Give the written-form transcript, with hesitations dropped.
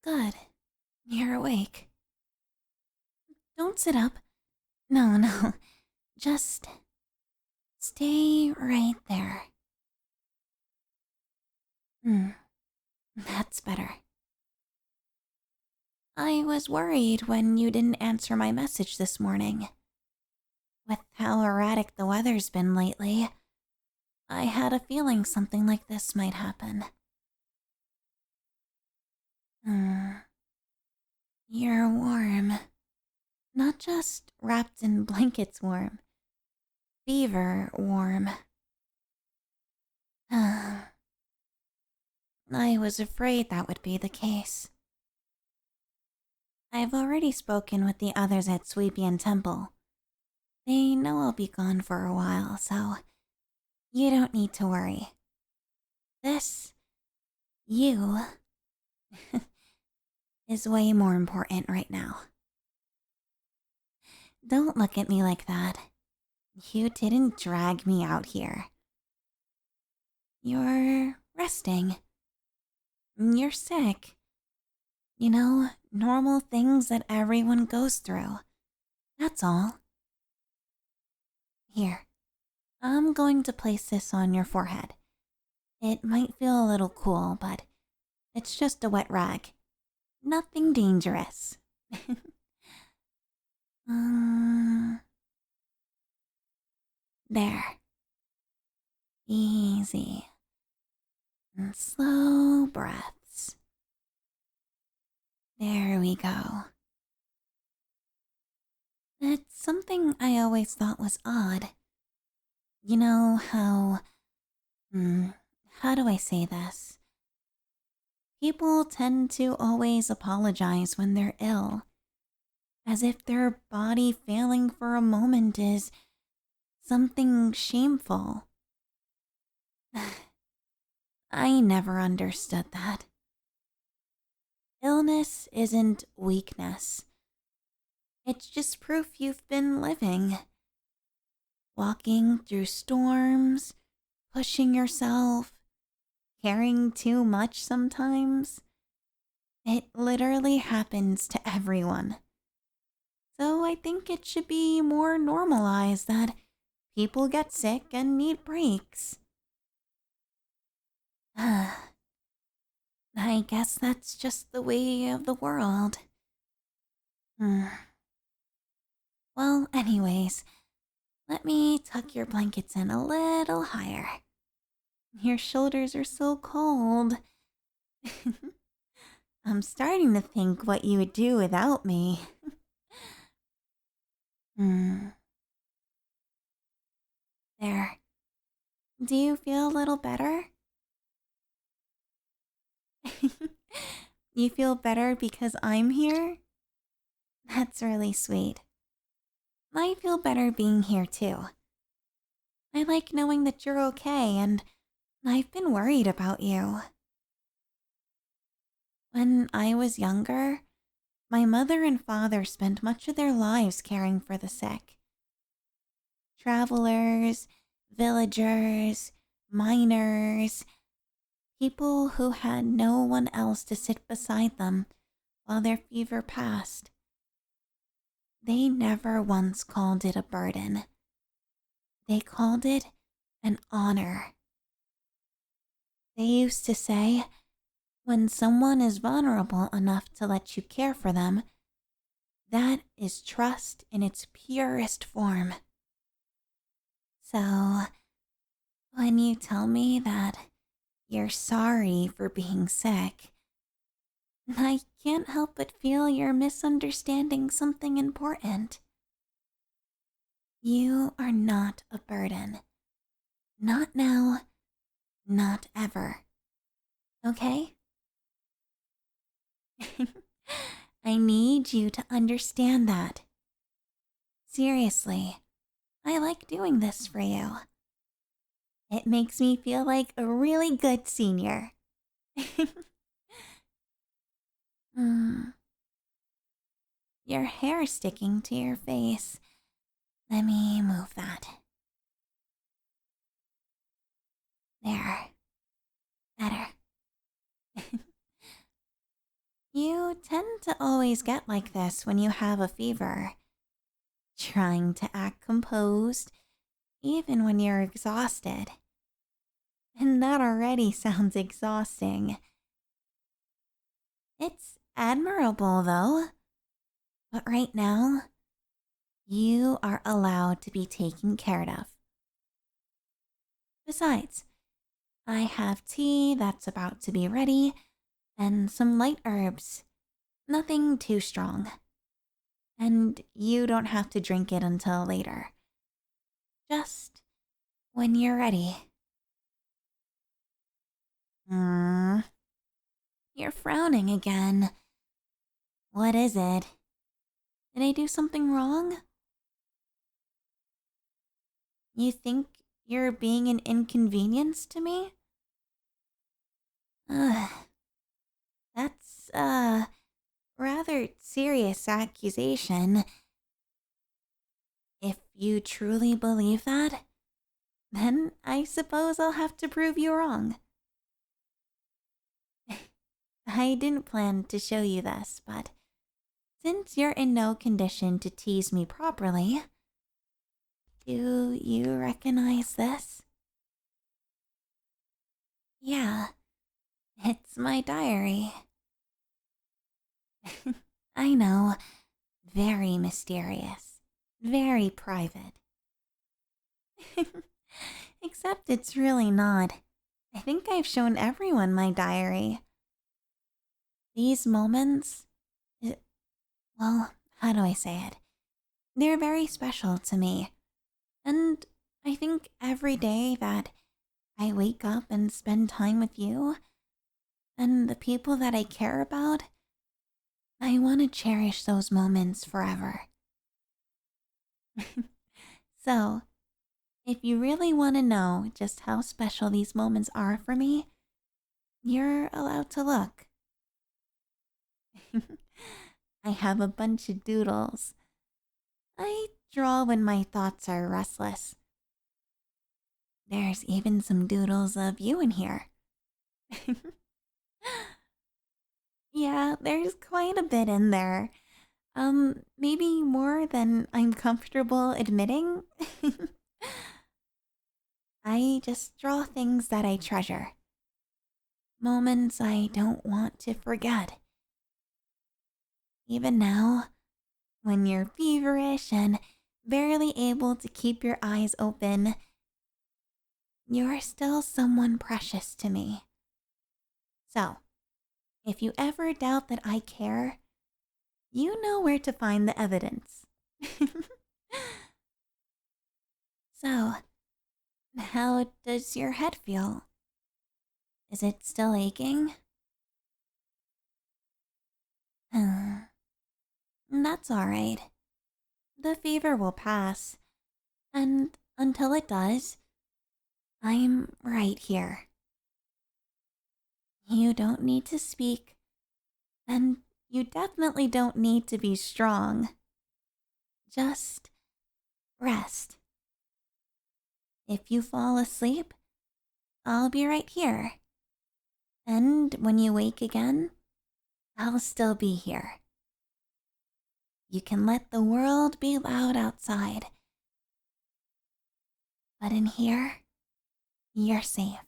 Good. You're awake. Don't sit up. No, no. Just stay right there. Hmm, that's better. I was worried when you didn't answer my message this morning. With how erratic the weather's been lately, I had a feeling something like this might happen. Hmm, you're warm. Not just wrapped in blankets warm. Fever warm. I was afraid that would be the case. I've already spoken with the others at Sweepian Temple. They know I'll be gone for a while, so you don't need to worry. This, you, is way more important right now. Don't look at me like that. You didn't drag me out here. You're resting. You're sick. You know, normal things that everyone goes through. That's all. Here, I'm going to place this on your forehead. It might feel a little cool, but it's just a wet rag. Nothing dangerous. um, there. Easy. And slow breaths. There we go. It's something I always thought was odd. You know how do I say this? People tend to always apologize when they're ill, as if their body failing for a moment is something shameful. I never understood that. Illness isn't weakness. It's just proof you've been living. Walking through storms, pushing yourself, caring too much sometimes. It literally happens to everyone. So I think it should be more normalized that people get sick and need breaks. I guess that's just the way of the world. Hmm. Well, anyways, let me tuck your blankets in a little higher. Your shoulders are so cold. I'm starting to think what you would do without me. Hmm. There. Do you feel a little better? You feel better because I'm here? That's really sweet. I feel better being here too. I like knowing that you're okay, and I've been worried about you. When I was younger, my mother and father spent much of their lives caring for the sick. Travelers, villagers, miners, people who had no one else to sit beside them while their fever passed. They never once called it a burden. They called it an honor. They used to say, when someone is vulnerable enough to let you care for them, that is trust in its purest form. So, when you tell me that you're sorry for being sick, I can't help but feel you're misunderstanding something important. You are not a burden. Not now, not ever. Okay? I need you to understand that. Seriously, I like doing this for you. It makes me feel like a really good senior. mm, your hair sticking to your face. Let me move that. There. Better. You tend to always get like this when you have a fever, trying to act composed even when you're exhausted. And that already sounds exhausting. It's admirable, though. But right now, you are allowed to be taken care of. Besides, I have tea that's about to be ready and some light herbs. Nothing too strong. And you don't have to drink it until later. Just when you're ready. You're frowning again. What is it? Did I do something wrong? You think you're being an inconvenience to me? Ugh. That's rather serious accusation. If you truly believe that, then I suppose I'll have to prove you wrong. I didn't plan to show you this, but since you're in no condition to tease me properly, do you recognize this? Yeah, it's my diary. I know, very mysterious, very private. Except it's really not. I think I've shown everyone my diary. These moments, well, how do I say it? They're very special to me. And I think every day that I wake up and spend time with you and the people that I care about, I want to cherish those moments forever. So, if you really want to know just how special these moments are for me, you're allowed to look. I have a bunch of doodles. I draw when my thoughts are restless. There's even some doodles of you in here. Yeah, there's quite a bit in there. Maybe more than I'm comfortable admitting. I just draw things that I treasure. Moments I don't want to forget. Even now, when you're feverish and barely able to keep your eyes open, you're still someone precious to me. So, if you ever doubt that I care, you know where to find the evidence. So, how does your head feel? Is it still aching? That's alright. The fever will pass, and until it does, I'm right here. You don't need to speak, and you definitely don't need to be strong. Just rest. If you fall asleep, I'll be right here. And when you wake again, I'll still be here. You can let the world be loud outside, but in here, you're safe.